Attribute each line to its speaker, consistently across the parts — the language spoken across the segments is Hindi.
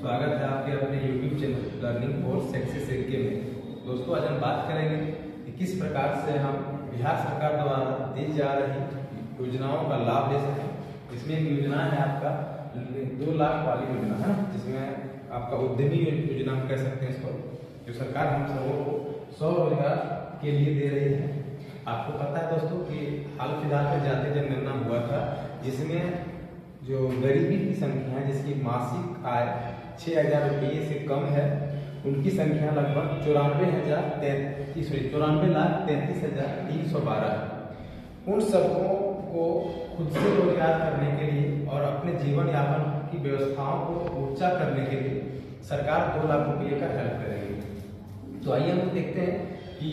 Speaker 1: स्वागत है आपके अपने YouTube channel learning for success AK में। दोस्तों, आज हम बात करेंगे कि किस प्रकार से हम बिहार सरकार द्वारा दी जा रही योजनाओं का लाभ ले सकें। इसमें एक योजना है आपका 2 लाख वाली योजना है, जिसमें आपका उद्यमी योजना हम कह सकते हैं इसको, जो सरकार हम सबों को 100 रोजगार के लिए दे रही है। आपको पता है दोस्तों कि हाल फिलहाल में जातीय जनगणना हुआ था, जिसमें जो गरीबी की संख्या है, जिसकी मासिक आय 6,000 रुपये से कम है, उनकी संख्या लगभग 94,33,312 है। उन सबको को खुद से रोजगार करने के लिए और अपने जीवन यापन की व्यवस्थाओं को ऊंचा करने के लिए सरकार 2 लाख रुपये का हेल्प करेगी। तो आइए हम देखते हैं कि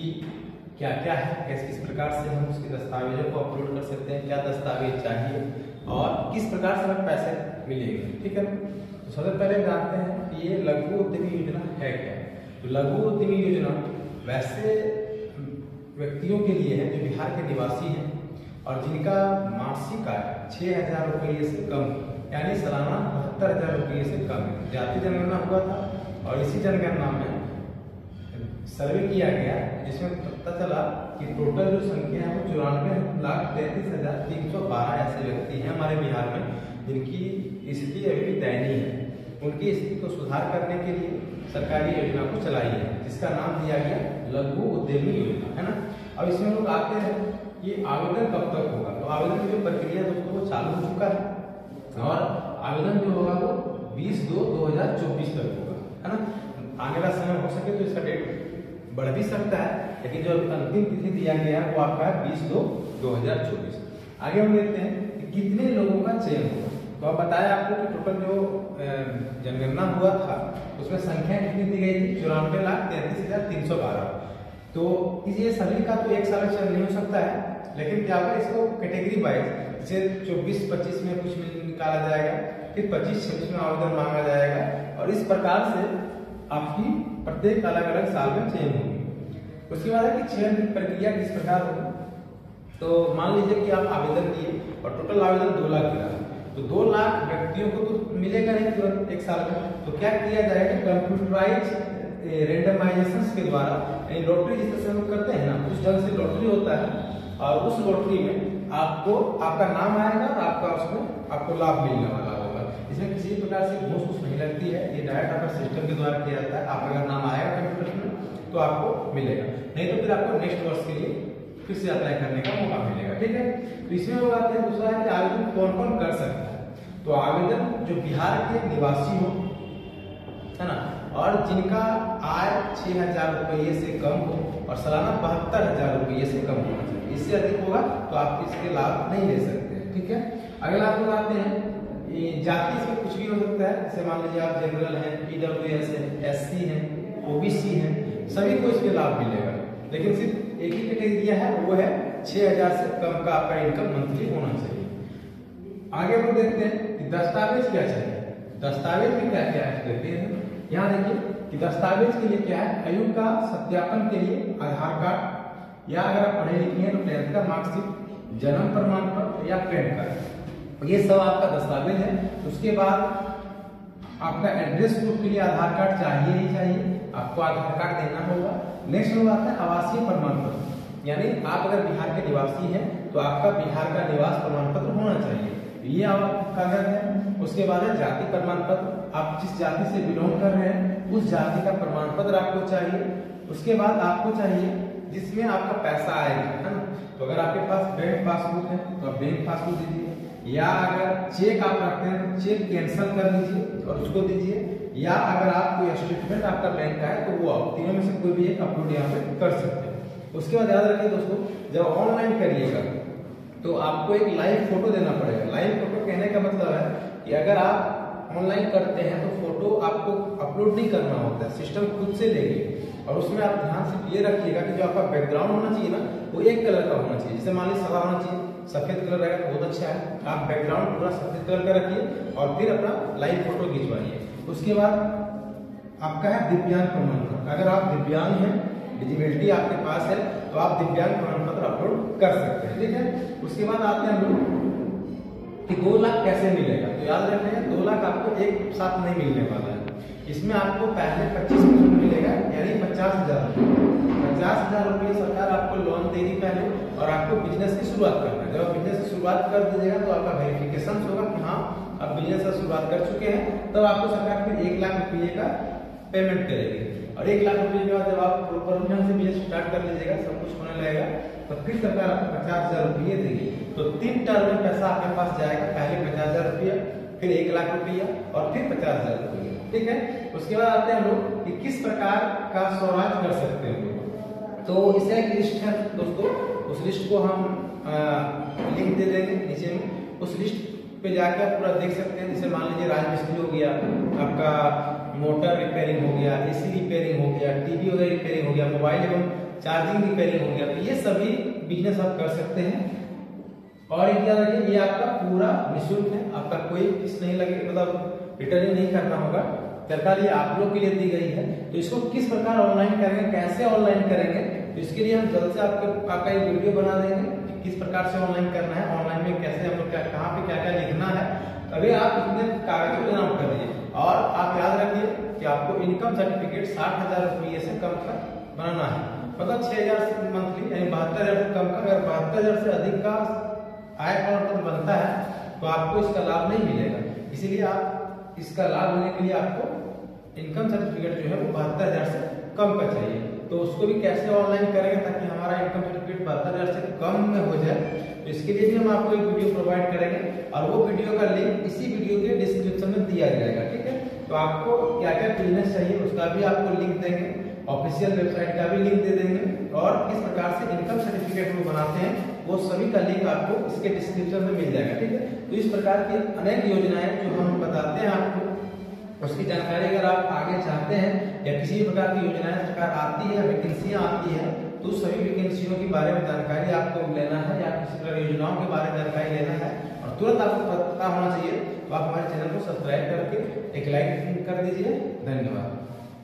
Speaker 1: क्या क्या है, किस प्रकार से हम उसके दस्तावेजों को अपलोड कर सकते हैं, क्या दस्तावेज चाहिए और किस प्रकार से हमें पैसे मिलेंगे। ठीक है, तो सबसे पहले जानते हैं कि ये लघु उद्यमी योजना है क्या। तो लघु उद्यमी योजना वैसे व्यक्तियों के लिए है जो बिहार के निवासी हैं और जिनका मासिक आय 6,000 रुपये से कम, यानी सालाना 72,000 रुपये से कम है। जातीय जनगणना हुआ था और इसी जनगणना में सर्वे किया गया, जिसमें पता चला कि टोटल जो संख्या है वो 94,33,312 ऐसे व्यक्ति हैं हमारे बिहार में जिनकी स्थिति अभी भी दयनीय है। उनकी स्थिति को सुधार करने के लिए सरकारी योजना को चलाई है, जिसका नाम दिया गया लघु उद्यमी योजना, है ना। अब इसमें लोग आते हैं, ये आवेदन कब तक होगा। तो आवेदन की जो प्रक्रिया दोस्तों वो चालू हो चुका है और आवेदन जो होगा वो 20/2/2024 तक होगा, है ना। आगे का समय हो सके तो इसका डेट बढ़ भी सकता है, लेकिन जो अंतिम तिथि दिया गया है वो आपका 20/2/2024। आगे हम देखते हैं कि कितने लोगों का चयन होगा। तो अब बताया आपको कि टोटल जो जनगणना हुआ था उसमें संख्या कितनी दी गई थी, 94,33,312। तो ये सभी का तो एक साल में चयन नहीं हो सकता है, लेकिन क्या होगा, इसको कैटेगरी वाइज, जैसे 24-25 में कुछ निकाला जाएगा, फिर 25-26 में आवेदन मांगा जाएगा और इस प्रकार से आपकी प्रत्येक अलग अलग साल में चयन होगी। उसके बाद है कि चयन की प्रक्रिया किस प्रकार होगी। तो मान लीजिए कि आप आवेदन दिए और टोटल आवेदन 2 लाख मिला, तो 2 लाख व्यक्तियों को तो मिलेगा नहीं तुरंत एक साल में। तो क्या किया जाएगा, कंप्यूटराइज रेंडमाइजेशन के द्वारा, यानी लॉटरी जिस तरह से हम करते हैं ना, उस ढंग से लॉटरी होता है और उस लॉटरी में आपको आपका नाम आएगा और आपका उसमें आपको लाभ मिलने वाला होगा। इसमें किसी प्रकार से घूस नहीं लगती है, ये डायरेक्ट आपका सिस्टम के द्वारा किया जाता है। आप अगर नाम आएगा कंप्यूटर में तो आपको मिलेगा, नहीं तो फिर आपको नेक्स्ट वर्ष के लिए फिर से अप्लाई करने का मौका मिलेगा। ठीक है, तो इसमें लोग आते हैं। दूसरा है कि आवेदन कौन कौन कर सकता है। तो आवेदन जो बिहार के निवासी हो, है ना, और जिनका आय 6,000 रुपये से कम हो और सालाना 72,000 रुपये से कम होना चाहिए। इससे अधिक होगा तो आप इसके लाभ नहीं ले सकते हैं। ठीक है, अगला आप लोग आते हैं, जाति इसमें कुछ भी हो सकता है। जैसे मान लीजिए आप जनरल हैं, PWS है, SC है, OBC है, सभी को इसके लाभ मिलेगा, लेकिन सिर्फ एक ही कैटेगरी है, वो है 6,000 से कम का आपका इनकम मंथली होना चाहिए। आगे हम देखते हैं कि दस्तावेज क्या चाहिए। दस्तावेज में क्या क्या है देखते हैं। यहाँ देखिए कि दस्तावेज के लिए क्या है, आयु का सत्यापन के लिए आधार कार्ड, या अगर आप पढ़े लिखे हैं तो 10th का मार्कशीट, जन्म प्रमाण पत्र या पैन कार्ड, ये सब आपका दस्तावेज है। उसके बाद आपका एड्रेस प्रूफ के लिए आधार कार्ड चाहिए ही चाहिए, आपको आधार कार्ड देना होगा। नेक्स्ट होगा आता है आवासीय प्रमाण पत्र, यानी आप अगर बिहार के निवासी हैं तो आपका बिहार का निवास प्रमाण पत्र होना चाहिए, ये कागज है। उसके बाद है जाति प्रमाण पत्र, आप जिस जाति से बिलोंग कर रहे हैं उस जाति का प्रमाण पत्र आपको चाहिए। उसके बाद आपको चाहिए जिसमें आपका पैसा आएगा, है ना। तो अगर आपके पास बैंक पासबुक है तो आप बैंक पासबुक दीजिए, या अगर चेक आप रखते हैं तो चेक कैंसिल कर लीजिए और उसको दीजिए, या अगर आप कोई स्टेटमेंट आपका बैंक का है तो वो आप तीनों में से कोई भी एक अपलोड यहाँ पे कर सकते हैं। उसके बाद याद रखिए दोस्तों, जब ऑनलाइन करिएगा तो आपको एक लाइव फोटो देना पड़ेगा। लाइव फोटो कहने का मतलब है कि अगर आप ऑनलाइन करते हैं तो फोटो आपको अपलोड नहीं करना होता है, सिस्टम खुद से लेंगे। और उसमें आप ध्यान से ये रखिएगा कि जो आपका बैकग्राउंड होना चाहिए ना, वो एक कलर का होना चाहिए। जैसे मान लीजिए सादा होना चाहिए, सफेद कलर रहेगा तो बहुत अच्छा है। आप बैकग्राउंड पूरा सफेद कलर का रखिए और फिर अपना लाइव फोटो खिंचवाइए। उसके बाद आपका है दिव्यांग प्रमाण पत्र। अगर आप दिव्यांग हैं, डिजिबिलिटी आपके पास है, तो आप दिव्यांग प्रमाण पत्र अपलोड कर सकते हैं। ठीक है, उसके बाद आते हैं हम लोग कि 2 लाख कैसे मिलेगा। तो याद रखें 2 लाख आपको एक साथ नहीं मिलने वाला है। इसमें आपको पहले 25% मिलेगा, यानी 50,000 रुपये। 50,000 रुपये सरकार आपको लोन देगी पहले, और आपको बिजनेस की शुरुआत करना है। जब आप बिजनेस की शुरुआत कर दीजिएगा तो आपका वेरिफिकेशन होगा कि हाँ आप बिजनेस की शुरुआत कर चुके हैं, तब आपको सरकार फिर 1 लाख रुपये का पेमेंट करेगी। और 1 लाख रुपये के बाद जब आप प्रॉपर ढंग से बिजनेस स्टार्ट कर लीजिएगा, सब कुछ होने लगेगा, तो फिर सरकार आपको 50,000 रुपये देगी। तो 3 टर्म में पैसा आपके पास जाएगा, पहले 50,000 रुपया, फिर 1 लाख रुपया और फिर 50,000 रुपया। ठीक है। उसके बाद आते हैं हम लोग कि किस प्रकार का स्वराज कर सकते हैं। तो इसका एक लिस्ट है दोस्तों, उस लिस्ट को हम लिंक दे देंगे नीचे में। उस लिस्ट पे जाके आप पूरा देख सकते हैं। जैसे मान लीजिए राजमिस्त्री हो गया, आपका मोटर रिपेयरिंग हो गया, एसी रिपेयरिंग हो गया, टीवी वगैरह रिपेयरिंग हो गया, मोबाइल एवं चार्जिंग रिपेयरिंग हो गया, तो ये सभी बिजनेस आप कर सकते हैं। और एक याद रखिए, ये आपका पूरा निःशुल्क है, आपका कोई फीस नहीं लगे, मतलब रिटर्निंग नहीं करना होगा, सरकार ये आप लोग के लिए दी गई है। तो इसको किस प्रकार ऑनलाइन करेंगे, कैसे ऑनलाइन करेंगे, तो इसके लिए हम जल्द से आपका एक वीडियो बना देंगे कि किस प्रकार से ऑनलाइन करना है, ऑनलाइन में कैसे हम लोग कहाँ पे क्या क्या लिखना है। अभी आप इतने कागजों को जमा कर दीजिए, और आप याद रखिए कि आपको इनकम सर्टिफिकेट 60,000 रुपये से कम का बनाना है, मतलब 6,000 मंथली, यानी 72,000 से कम का। अगर 72,000 से अधिक का आय प्रमाण बनता है तो आपको इसका लाभ नहीं मिलेगा। इसीलिए आप इसका लाभ लेने के लिए आपको इनकम सर्टिफिकेट जो है वो 72,000 से कम का चाहिए। तो उसको भी कैसे ऑनलाइन करेंगे ताकि हमारा इनकम सर्टिफिकेट 72,000 से कम में हो जाए, तो इसके लिए भी हम आपको एक वीडियो प्रोवाइड करेंगे, और वो वीडियो का लिंक इसी वीडियो के डिस्क्रिप्शन में दिया जाएगा। ठीक है। तो आपको क्या क्या बिजनेस चाहिए उसका भी आपको लिंक देंगे, ऑफिशियल वेबसाइट का भी लिंक दे देंगे, और किस प्रकार से इनकम सर्टिफिकेट वो बनाते हैं वो सभी का लिंक आपको इसके डिस्क्रिप्शन में मिल जाएगा। ठीक है। तो इस प्रकार की अनेक योजनाएं जो हम बताते हैं आपको, उसकी जानकारी अगर आप आगे चाहते हैं, या किसी भी प्रकार की योजनाएं सरकार आती है, वैकेंसियां आती है, तो सभी वैकेंसियों के बारे में जानकारी आपको लेना है, या किसी प्रकार योजनाओं के बारे में जानकारी लेना है और तुरंत आपको पता होना चाहिए, तो आप हमारे चैनल को सब्सक्राइब करके एक लाइक कर दीजिए। धन्यवाद।